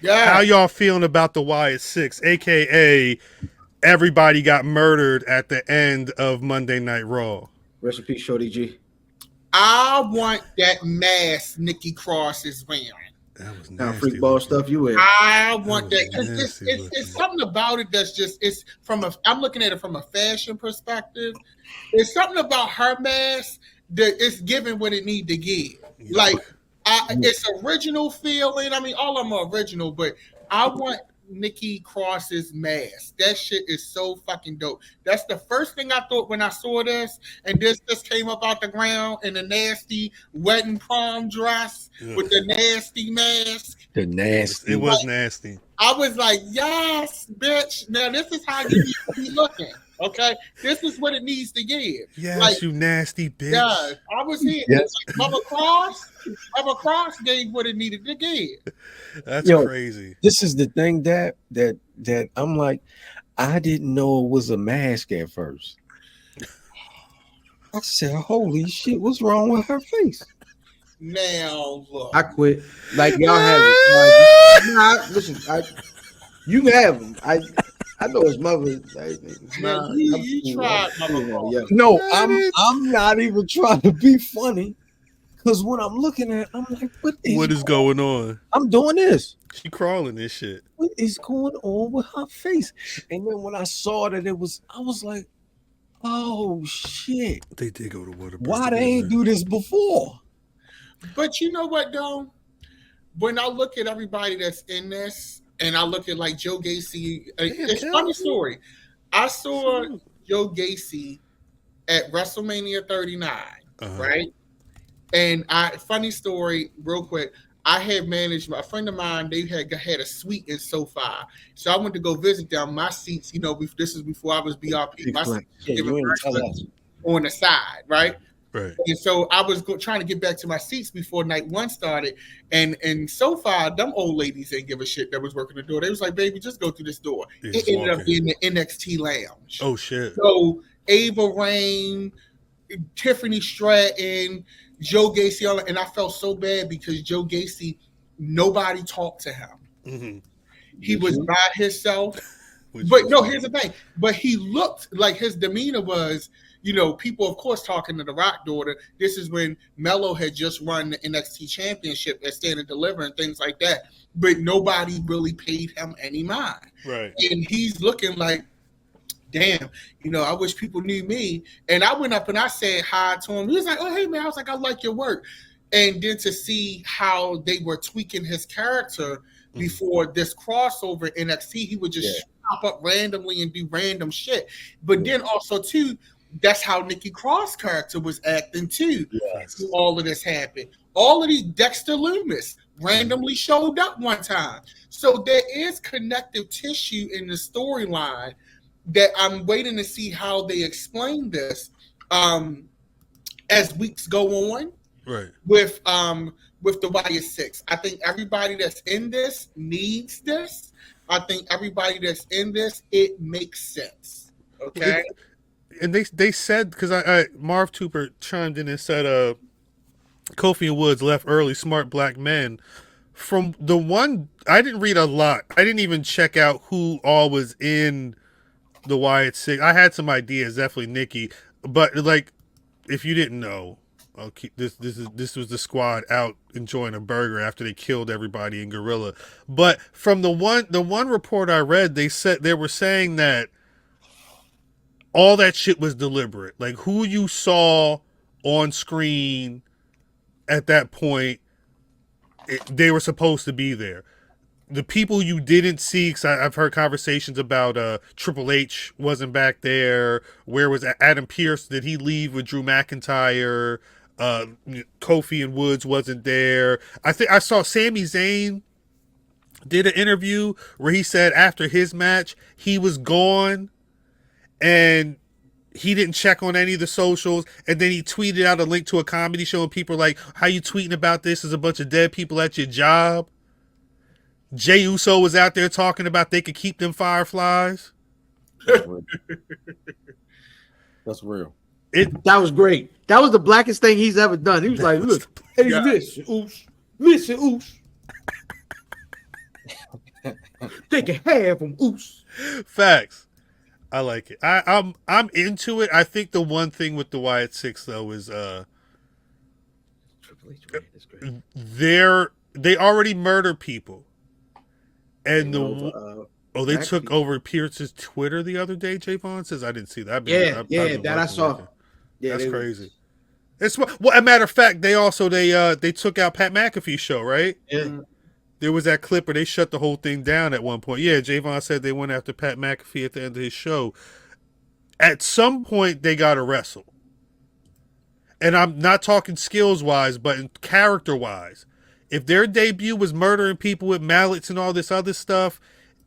How y'all feeling about the Wyatt Sicks, aka everybody got murdered at the end of Monday Night Raw? Rest in peace, Shorty G. I want that mask Nikki Cross is wearing. That was nasty. Freak ball stuff you in. I want that because it's something about it that's just I'm looking at it from a fashion perspective. There's something about her mask that it's giving what it need to give. Like it's original feeling. I mean, all of them are original, but I want Nikki Cross's mask. That shit is so fucking dope. That's the first thing I thought when I saw this, and this just came up out the ground in a nasty wedding prom dress with the nasty mask. The nasty. It was nasty. I was like, yes, bitch. Now this is how you need to be looking. Okay, this is what it needs to give. Yes, like, you nasty bitch. Yeah, I was here. Yes. Like, Mama Cross gave what it needed to give. That's crazy. This is the thing that I'm like, I didn't know it was a mask at first. I said, "Holy shit, what's wrong with her face?" Now look, I quit. Like y'all have it. Listen, you can have them. I know his mother. You tried, Mama. No, I'm not even trying to be funny. Because when I'm looking at it, I'm like, what is going on? I'm doing this. She crawling this shit. What is going on with her face? And then when I saw that I was like, oh shit. They did go to Waterbury. Why they ain't do this before? But you know what though? When I look at everybody that's in this, and I look at like Joe Gacy, it's a funny story. I saw Joe Gacy at WrestleMania 39, right? And funny story, real quick. I had managed a friend of mine. They had a suite in SoFi, so I went to go visit them. My seats, this is before I was BRP. My seats on the side, right? Right. And so I was trying to get back to my seats before night one started. And SoFi, them old ladies didn't give a shit that was working the door. They was like, baby, just go through this door. It ended up being the NXT lounge. Oh, shit. So Ava Raine, Tiffany Stratton, Joe Gacy, and I felt so bad because Joe Gacy, nobody talked to him. Mm-hmm. He was by himself. But no, here's the thing. But he looked like his demeanor was, people, of course, talking to the Rock daughter. This is when Melo had just won the NXT championship at Stand and Deliver and things like that. But nobody really paid him any mind. Right. And he's looking like, damn, I wish people knew me. And I went up and I said hi to him. He was like, oh, hey, man. I was like, I like your work. And then to see how they were tweaking his character before this crossover in NXT, he would just pop up randomly and do random shit. But then also, too, that's how Nikki Cross character was acting, too. Yes. All of this happened. All of these Dexter Loomis randomly showed up one time. So there is connective tissue in the storyline that I'm waiting to see how they explain this as weeks go on. Right. With the Wyatt Sicks. I think everybody that's in this needs this. I think everybody that's in this, it makes sense. Okay. And they said, because Marv Tooper chimed in and said Kofi and Woods left early, smart black men. From the one, I didn't read a lot. I didn't even check out who all was in the Wyatt Sicks. I had some ideas, definitely Nikki, but like, if you didn't know, I'll keep this was the squad out enjoying a burger after they killed everybody in Guerilla. But from the one report I read, they were saying that all that shit was deliberate. Like, who you saw on screen at that point, they were supposed to be there. The people you didn't see, because I've heard conversations about Triple H wasn't back there. Where was Adam Pearce? Did he leave with Drew McIntyre? Kofi and Woods wasn't there. I think I saw Sami Zayn did an interview where he said after his match he was gone and he didn't check on any of the socials, and then he tweeted out a link to a comedy show and people are like, how you tweeting about this? There's a bunch of dead people at your job. Jey Uso was out there talking about they could keep them fireflies. That's real. That was great. That was the blackest thing he's ever done. He was like, look, hey, listen, oops. They can have them. Oops. Facts. I like it. I'm into it. I think the one thing with the Wyatt Sicks though is Triple H, man, that's great. they already murder people, and they Back took people. over Pierce's Twitter the other day. Javon says I didn't see that. I've That been I saw. working. Yeah, That's crazy. It's well, a matter of fact, they took out Pat McAfee's show, right? Yeah. There was that clip where they shut the whole thing down at one point. Yeah, Javon said they went after Pat McAfee at the end of his show. At some point, they got to wrestle. And I'm not talking skills-wise, but in character-wise. If their debut was murdering people with mallets and all this other stuff,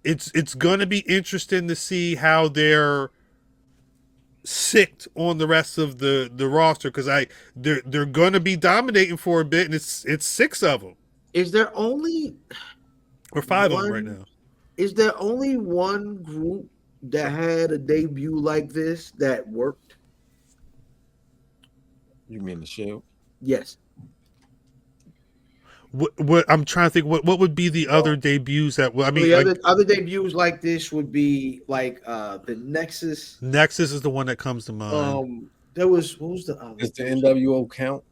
it's going to be interesting to see how they're sicked on the rest of the roster, because they're going to be dominating for a bit, and it's 6 of them. Is there only or 5 of them right now? Is there only one group that had a debut like this that worked? You mean the Shield? Yes. What I'm trying to think. What would be the other debuts that? I mean, the other debuts like this would be like the Nexus. Nexus is the one that comes to mind. There was what was the other? Does the NWO count?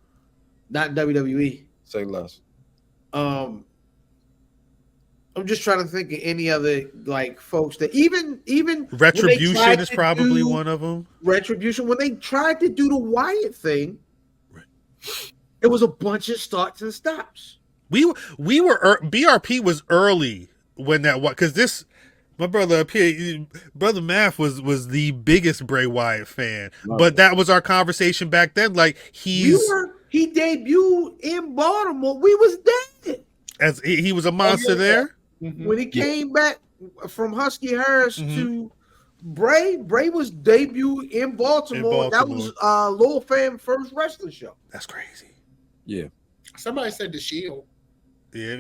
Not WWE. Say less. I'm just trying to think of any other like folks that even Retribution is probably one of them. Retribution, when they tried to do the Wyatt thing, right, it was a bunch of starts and stops. We were BRP was early when that because this my brother up here, brother Math was the biggest Bray Wyatt fan, but that was our conversation back then. Like he debuted in Baltimore. We was dead. As he was a monster there. When he came back from Husky Harris to Bray was debuted in Baltimore. That was Lowell Fan first wrestling show. That's crazy. Yeah. Somebody said the Shield. Yeah,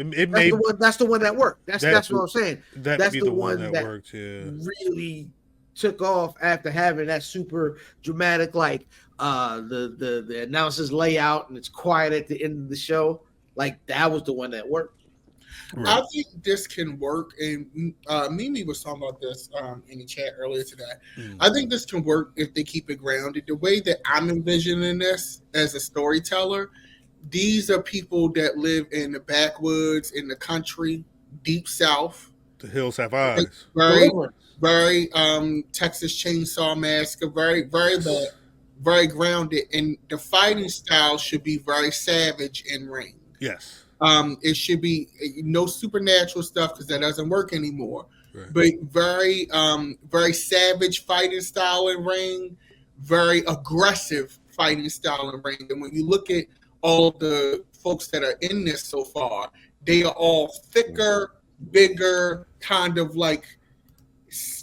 that's the one that worked. That's what I'm saying. That's the one that worked. Yeah, really took off after having that super dramatic, like the announcer's layout, and it's quiet at the end of the show. Like that was the one that worked. Right. I think this can work, and Mimi was talking about this in the chat earlier today. I think this can work if they keep it grounded. The way that I'm envisioning this as a storyteller, these are people that live in the backwoods, in the country, deep south. The hills have eyes. Very Texas Chainsaw Massacre, very bad, very grounded, and the fighting style should be very savage in ring. Yes. It should be no supernatural stuff because that doesn't work anymore. Right. But very savage fighting style in ring, very aggressive fighting style in ring. And when you look at all the folks that are in this so far, they are all thicker, bigger, kind of like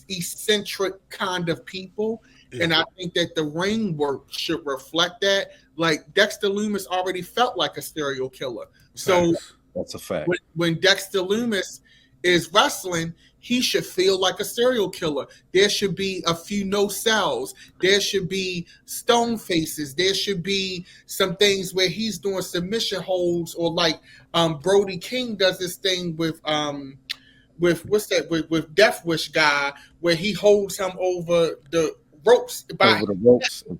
eccentric kind of people. Yeah. And I think that the ring work should reflect that. Like Dexter Lumis already felt like a serial killer. So that's a fact. When Dexter Lumis is wrestling, he should feel like a serial killer. There should be a few no cells. There should be stone faces. There should be some things where he's doing submission holds, or like Brody King does this thing with Death Wish guy, where he holds him over the ropes and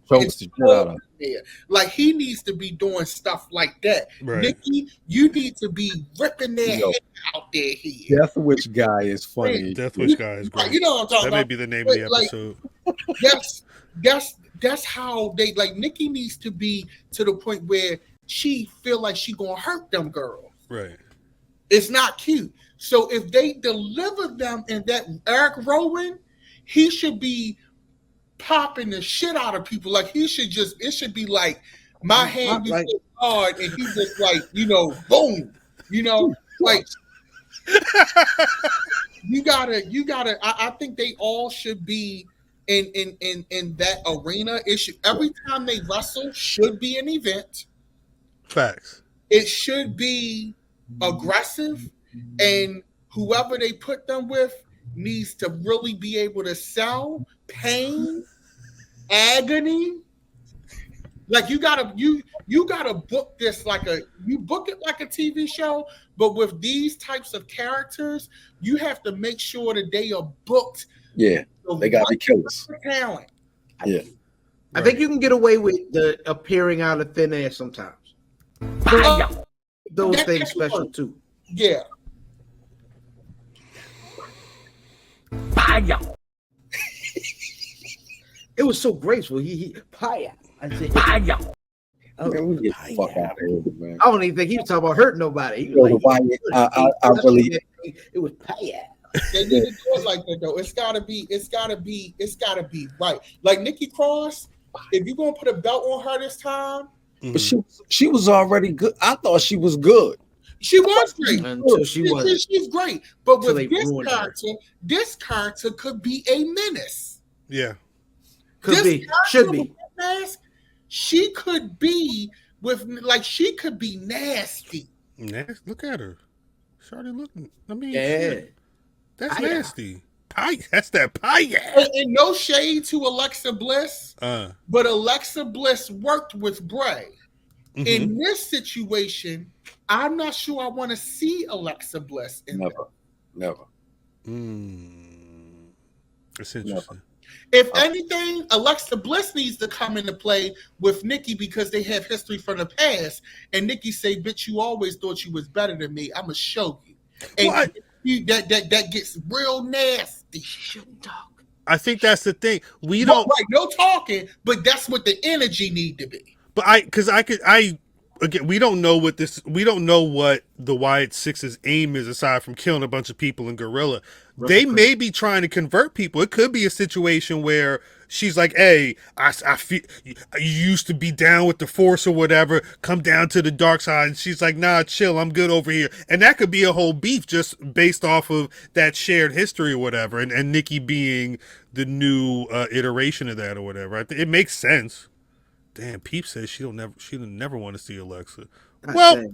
chokes the shit out of him. Like he needs to be doing stuff like that. Right. Nikki, you need to be ripping their head out there here. Death Wish guy is funny. Death Wish guy is great. You know what I'm talking about. That may be the name of the episode. That's how they like. Nikki needs to be to the point where she feel like she gonna hurt them girls. Right. It's not cute. So if they deliver them in that Eric Rowan, he should be popping the shit out of people. Like it should be like my hand be so hard and he just like, boom, like you gotta I think they all should be in that arena. It should, every time they wrestle should be an event. Facts. It should be aggressive, and whoever they put them with needs to really be able to sell pain, agony, Like you gotta book this like you book it like a TV show, but with these types of characters, you have to make sure that they are booked. Yeah, they gotta be killers. Talent. Yeah, I think you can get away with the appearing out of thin air sometimes. Those things special too. Yeah. It was so graceful. He paya. I said paya. man, we get the fuck out of here, man. I don't even think he was talking about hurting nobody. He You was know, like, I really. it was paya. They need to do it like that though. It's gotta be right. Like Nikki Cross, if you're gonna put a belt on her this time, But she was already good. I thought she was good. she was great. Until she wasn't. She's great. But Until with they ruined her. this character could be a menace. Yeah. Could This be. character Should with be. that mask, she could be she could be nasty. Look at her. Shawty looking. I mean, Yeah. shit. That's Pie. nasty. Pie. That's that pie. And no shade to Alexa Bliss, but Alexa Bliss worked with Bray. Mm-hmm. In this situation, I'm not sure I want to see Alexa Bliss. Never. That's interesting. If anything, Alexa Bliss needs to come into play with Nikki because they have history from the past. And Nikki say, "Bitch, you always thought you was better than me. I'ma show you." And that gets real nasty. She shouldn't talk. I think that's the thing. We don't no talking, but that's what the energy need to be. But again, we don't know what the Wyatt Six's aim is aside from killing a bunch of people in Guerilla. They may be trying to convert people. It could be a situation where she's like, "Hey, I feel you used to be down with the Force or whatever. Come down to the dark side." And she's like, "Nah, chill. I'm good over here." And that could be a whole beef just based off of that shared history or whatever. And Nikki being the new iteration of that or whatever. It makes sense. Damn, Peep says she'll never want to see Alexa. God Well, damn.